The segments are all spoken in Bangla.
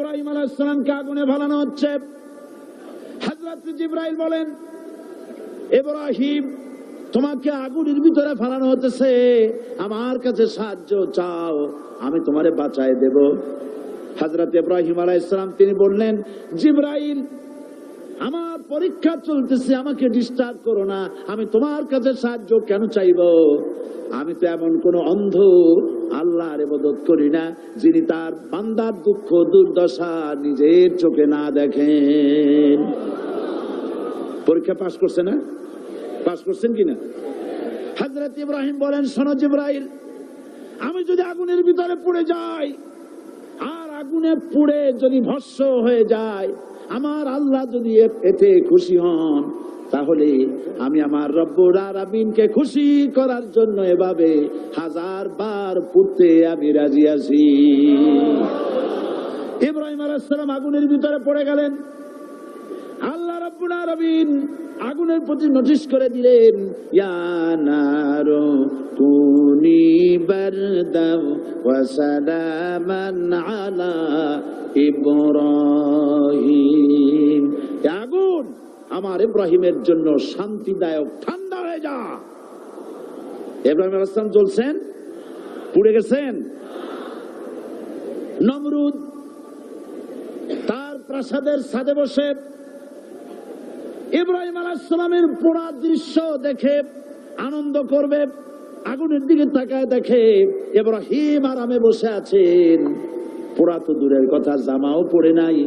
ইব্রাহিম আলাইহিস সালামকে আগুনে ফেলানো হচ্ছে। হযরত জিবরাইল বলেন, ইব্রাহিম তোমাকে আগুনের ভিতরে ফেলানো হতেছে, আমার কাছে সাহায্য চাও, আমি তোমারে বাঁচায় দেব। হযরত ইব্রাহিম আলাইহিস সালাম তিনি বললেন, জিবরাইল আমার পরীক্ষা চলতেছে, আমাকে ডিস্টার্ব করো না, আমি তোমার কাছে সাহায্য কেন চাইবো? আমি তো এমন কোন অন্ধ আল্লাহর ইবাদত করি না যিনি তার বান্দার দুঃখ দুর্দশা নিজের চোখে না দেখেন। পরীক্ষা পাস করছে না? পাস করছেন কিনা? হযরত ইব্রাহিম বলেন, শোনো জিবরাইল, আমি যদি আগুনের ভিতরে পুড়ে যাই আর আগুনে পুড়ে যদি ভস্ম হয়ে যায়, আমার আল্লাহ যদি এতে খুশি হন, তাহলে আমি আমার রব্বুল আলামিনকে খুশি করার জন্য এভাবে 1000 বার পুড়তে আমি রাজি আছি। ইব্রাহিম আলাইহিস সালাম আগুনের ভিতরে পড়ে গেলেন। আল্লাহ রাব্বুল আলামিন আগুনের প্রতি নোটিশ করে দিলেন, ইয়া নারু কুনি বারদাও ওয়া সালামান আলা ইব্রাহিম। আগুন আমার ইব্রাহিমের জন্য শান্তিদায়ক, ঠান্ডা হয়ে যা। ইব্রাহিম আলাইহিস সালাম জ্বলছেন, পুড়ে গেছেন। নমরুদ তার প্রাসাদের ছাদে বসে ইব্রাহিম আলাইহিস সালামের পোড়া দৃশ্য দেখে আনন্দ করবে, আগুনের দিকে তাকায় দেখে ইব্রাহিম আরামে বসে আছেন। পোড়া তো দূরের কথা, জামাও পড়ে নাই।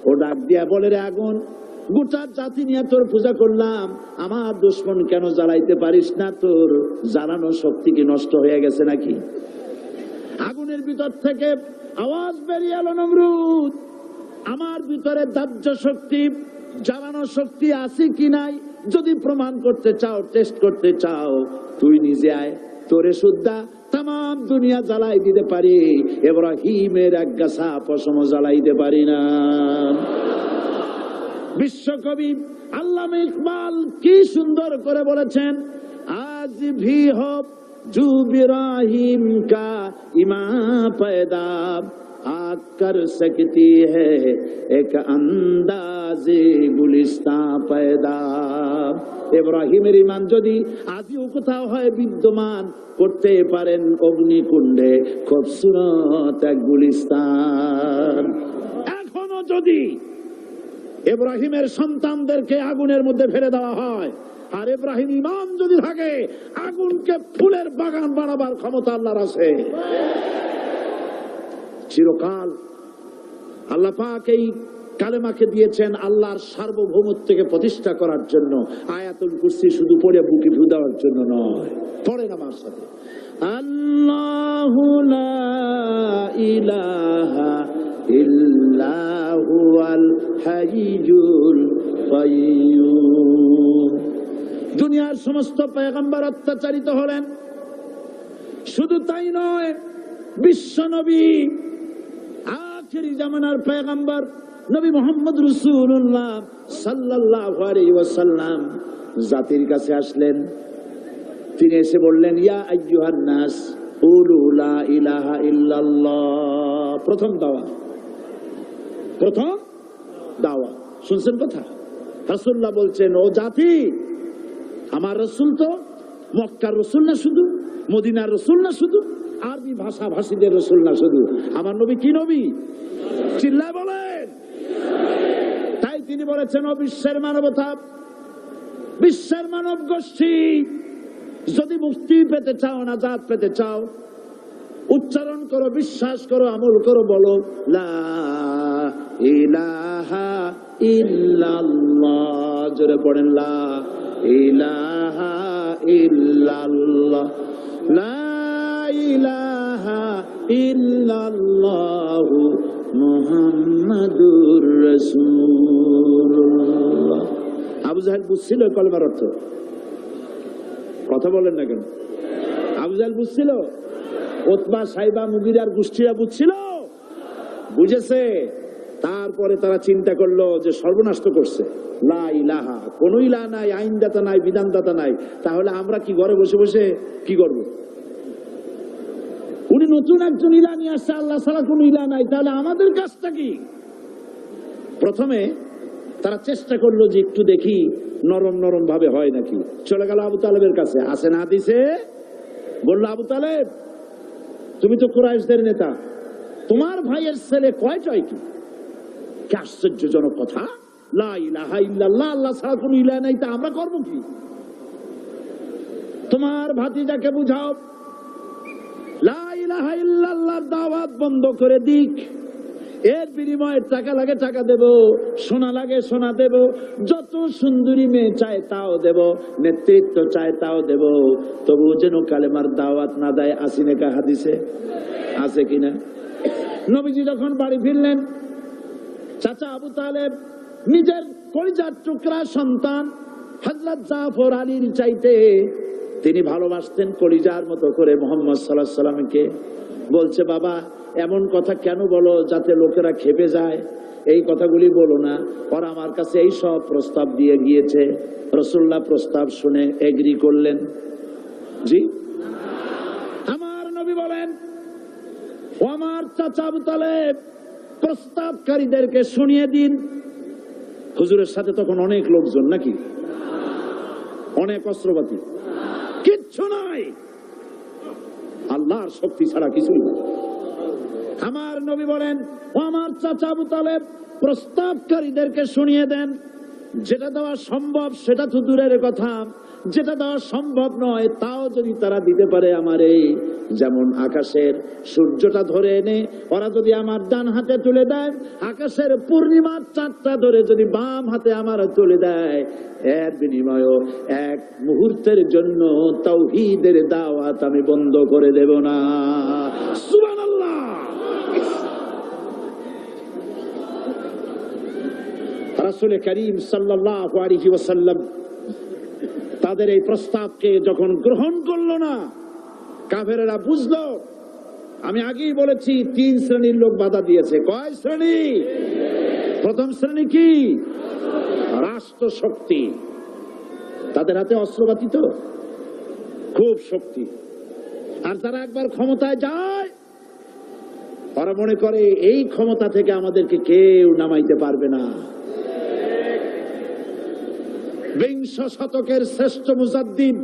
ও ডাক দিয়া বলে, রে আগুন, গোটা জাতি নিয়ে তোর পূজা করলাম, আমার দুশমন কেন জ্বালাইতে পারিস না? তোর জ্বালানো শক্তি কি নষ্ট হয়ে গেছে নাকি? আগুনের ভিতর থেকে আওয়াজ বেরিয়ে এলো, নমরুদ, আমার ভিতরে দাহ্য শক্তি, জ্বালানো শক্তি আছে কি নাই যদি প্রমাণ করতে চাও, টেস্ট করতে চাও, তুই নিজে আয়, তোরে সুদ্ধা তাম দুনিয়া জ্বালাই দিতে পারি, ইব্রাহিমের এক গাছা পশম জ্বালাইতে পারি না। বিশ্বকবি আল্লামা ইকবাল কি সুন্দর করে বলেছেন, আজ ভি হো জু ইব্রাহিম কা ইমা पैदा आग कर सकती है एक अंदाजे गुलिस्तां पैदा। ইব্রাহিমের ঈমান যদি আজও কোথাও হয় বিদ্যমান, করতে পারেন অগ্নিকুণ্ডে খুবসুরত এক গুলিস্তান। এখনো যদি ইব্রাহিমের সন্তানদেরকে আগুনের মধ্যে ফেলে দেওয়া হয়, আর ইব্রাহিম ঈমান যদি থাকে, আগুনকে ফুলের বাগান বানাবার ক্ষমতা আল্লাহর আছে। চিরকাল আল্লাহ পাক এই কালেমাকে দিয়েছেন আল্লাহর সার্বভৌমত্বকে প্রতিষ্ঠা করার জন্য। আয়াতুল কুরসি শুধু পড়ে বুকে ফু দেওয়ার জন্য নয়, পড়েন আমার সাথে, আল্লাহু লা ইলাহা ইল্লা হুয়াল হাইয়ুল কাইয়্যুম। দুনিয়ার সমস্ত পয়গম্বর অত্যাচারিত হলেন, শুধু তাই নয়, বিশ্ব নবী আখেরি জামানার পয়গম্বর নবী মুহাম্মদ রাসূলুল্লাহ সাল্লাল্লাহু আলাইহি ওয়াসাল্লাম জাতির কাছে আসলেন। তিনি এসে বললেন, ইয়া আইয়ুহান নাস কুলু লা ইলাহা ইল্লাল্লাহ। প্রথম দাওয়া, প্রথম দাওয়া। শুনছেন কথা? রাসূলুল্লাহ বলছেন, ও জাতি, আমার রাসূল তো মক্কার রাসূল না শুধু, মদিনার রাসূল না শুধু, আরবি ভাষা ভাষীদের রাসূল না শুধু, আমার নবী কি নবী? চিল্লায় বলেন। তাই তিনি বলেছেন, ও বিশ্বের মানবতা, বিশ্বের মানব গোষ্ঠী, যদি মুক্তি পেতে চাও, নাজাত পেতে চাও, উচ্চারণ করো, বিশ্বাস করো, আমল করো, বলো লা ইলাহা ইল্লাল্লাহ। জোরে পড়েন, লা ইলাহা ইল্লাল্লাহ, লা ইলাহা ইল্লাল্লাহু মুহাম্মাদুর রাসূলুল্লাহ। আবু জাহেল বুঝছিল কলেমার অর্থ? কথা বলেন না কেন? আবু জাহেল বুঝছিল? উতবা, সাইবা, মুগিরার গোষ্ঠীরা বুঝছিল? বুঝেছে। তারপরে তারা চিন্তা করলো যে সর্বনাশ করছে, লা ইলাহা, কোন ইলাহ নাই, আইনদাতা নাই, বিধানদাতা নাই, তাহলে আমরা কি ঘরে বসে বসে কি করব? উনি নতুন একজন ইলা নিয়ে আসছে, আল্লাহ ছাড়া কোন ইলা নাই, তাহলে আমাদের কাজটা কি? প্রথমে তারা চেষ্টা করলো যে একটু দেখি নরম নরম ভাবে হয় নাকি। চলে গেল আবু তালেবের কাছে, আসে না দিছে, বললো আবু তালেব তুমি তো কুরাইশদের নেতা, তোমার ভাইয়ের ছেলে কয়টাই কি? কি আশ্চর্যজনক কথা, লা ইলাহা ইল্লাল্লাহ, আল্লাহ ছাড়া কোন ইলাহ নাই, তা আমরা করবো কি? তোমার ভাতিজাকে বুঝাও লা ইলাহা ইল্লাল্লাহর দাওয়াত বন্ধ করে দিক, এর বিনিময়ে টাকা লাগে টাকা দেব, সোনা লাগে সোনা দেব, যত সুন্দরী মেয়ে চায় তাও দেব, নেতৃত্ব চায় তাও দেব, তবু যেন কালেমার দাওয়াত না দেয়। আসিনে কা হাদিসে আছে কিনা? নবীজি যখন বাড়ি ফিরলেন, চাচা আবু তালেব নিজের কলিজার টুকরা সন্তান হযরত জাফর আলীর চাইতে তিনি ভালোবাসতেন কলিজার মতো করে মুহাম্মদ সাল্লাল্লাহু আলাইহি সাল্লামকে। বলছে বাবা এমন কথা কেন বলো যাতে লোকেরা খেপে যায়, এই কথাগুলি বলো না, ওরা আমার কাছে এই সব প্রস্তাব দিয়ে গিয়েছে। রাসূলুল্লাহ প্রস্তাব শুনে এগ্রি করলেন। জি, আমার নবী বলেন ও আমার চাচা আবু তালেব প্রস্তাবকারীদেরকে শুনিয়ে দিন। হুজুরের সাথে তখন অনেক লোকজন নাকি, অনেক অস্ত্রপাতি, কিচ্ছু নাই, আল্লাহর শক্তি ছাড়া কিছুই না। আমার নবী বলেন ও আমার চাচা আবু তালেব প্রস্তাবকারীদেরকে শুনিয়ে দেন, যেটা দেওয়া সম্ভব সেটা তো দূরের কথা, যেটা দেওয়া সম্ভব নয় তাও যদি তারা দিতে পারে আমারে, যেমন আকাশের সূর্যটা ধরে এনে ওরা যদি আমার ডান হাতে তুলে দেয়, আকাশের পূর্ণিমার চাঁদটা ধরে যদি বাম হাতে আমার তুলে দেয়, এর বিনিময়ে এক মুহূর্তের জন্য তাওহীদের দাওয়াত আমি বন্ধ করে দেব না। সুবহানাল্লাহ। রাসূল করিম সাল্লাল্লাহু আলাইহি ওয়াসাল্লাম তাদের এই প্রস্তাবকে যখন গ্রহণ করলো না, কাফেরেরা বুঝলো, আমি আগেই বলেছি 3 শ্রেণীর লোক বাধা দিয়েছে। কয় শ্রেণী? প্রথম শ্রেণী কি? রাষ্ট্র শক্তি, তাদের হাতে অস্ত্রপাতি তো খুব শক্তি, আর তারা একবার ক্ষমতায় যায় ওরা মনে করে এই ক্ষমতা থেকে আমাদেরকে কেউ নামাইতে পারবে না। বিংশ শতকের শ্রেষ্ঠ মুজাদ্দিদ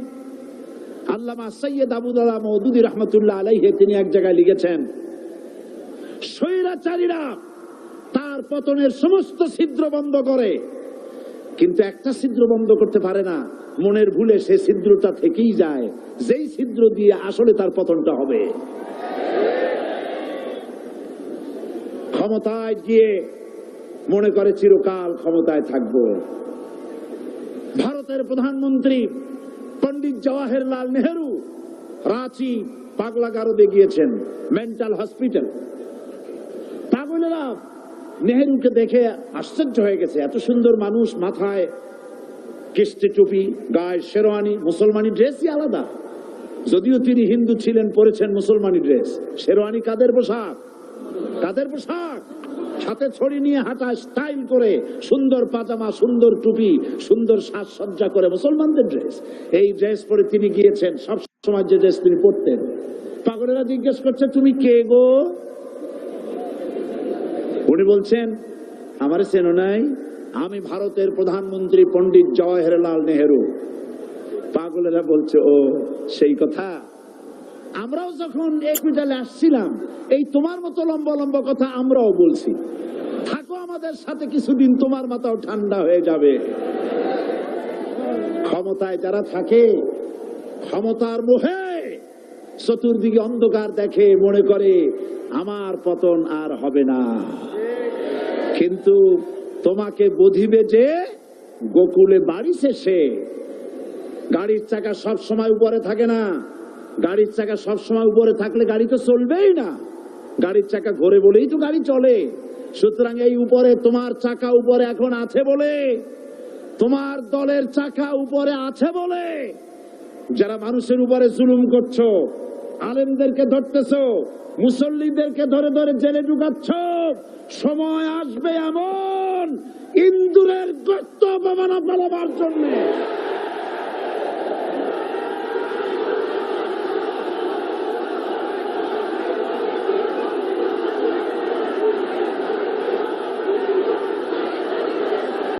আল্লামা সৈয়দ আবুদুল্লাহ মওদুদী রাহমাতুল্লাহ আলাইহি তিনি এক জায়গায় লিখেছেন, স্বৈরাচারীরা তার পতনের সমস্ত ছিদ্র বন্ধ করে, কিন্তু একটা ছিদ্র বন্ধ করতে পারে না, মনের ভুলে সে ছিদ্রটা থেকেই যায়, যেই ছিদ্র দিয়ে আসলে তার পতনটা হবে। ক্ষমতায় গিয়ে মনে করে চিরকাল ক্ষমতায় থাকবো। ভারতের প্রধানমন্ত্রী পণ্ডিত জওয়াহরলাল নেহেরু রাঁচি পাগলাগারদে গিয়েছেন, মেন্টাল হসপিটাল। পাগলেরা নেহেরুকে দেখে আশ্চর্য হয়ে গেছে, এত সুন্দর মানুষ, মাথায় কিস্তি টুপি, গায়ে শেরওয়ানি, মুসলমানি ড্রেসই আলাদা, যদিও তিনি হিন্দু ছিলেন, পরেছেন মুসলমানি ড্রেস। শেরওয়ানি কাদের পোশাক? কাদের পোশাক? হাতে ছড়ি নিয়ে হাঁটা, স্টাইল করে, সুন্দর পাজামা, সুন্দর টুপি, সুন্দর সাজসজ্জা করে, মুসলমানদের ড্রেস। এই ড্রেস পরে তিনি গিয়েছেন, সব সময় যে ড্রেস তিনি পরতেন। পাগলেরা জিজ্ঞেস করছে তুমি কে গো? উনি বলছেন আমারে চেনো নাই, আমি ভারতের প্রধানমন্ত্রী পণ্ডিত জওয়াহরলাল নেহেরু। পাগলেরা বলছে ও সেই কথা, আমরাও যখন একুইটালে আসছিলাম এই তোমার মতো লম্বা লম্বা কথা আমরাও বলছি, থাকো আমাদের সাথে কিছুদিন, তোমার মাথাও ঠান্ডা হয়ে যাবে। ক্ষমতায় যারা থাকে, ক্ষমতার মোহে চতুর্দিকে অন্ধকার দেখে, মনে করে আমার পতন আর হবে না, কিন্তু তোমাকে বধিবে যে গোকুলে বাড়ি শেষে। গাড়ির চাকা সব সময় উপরে থাকে না, গাড়ির চাকা সব সময় উপরে থাকলে গাড়ি তো চলবেই না, গাড়ির চাকা ঘোরে বলেই তো গাড়ি চলে। সুতরাং এই উপরে তোমার চাকা উপরে এখন আছে বলে, তোমার দলের চাকা উপরে আছে বলে যারা মানুষের উপরে জুলুম করছো, আলেমদেরকে ধরতেছো, মুসল্লিদেরকে ধরে ধরে জেলে ঢুকাচ্ছ, সময় আসবে এমন ইন্দুরের গর্ত অপমানা পালাবার জন্য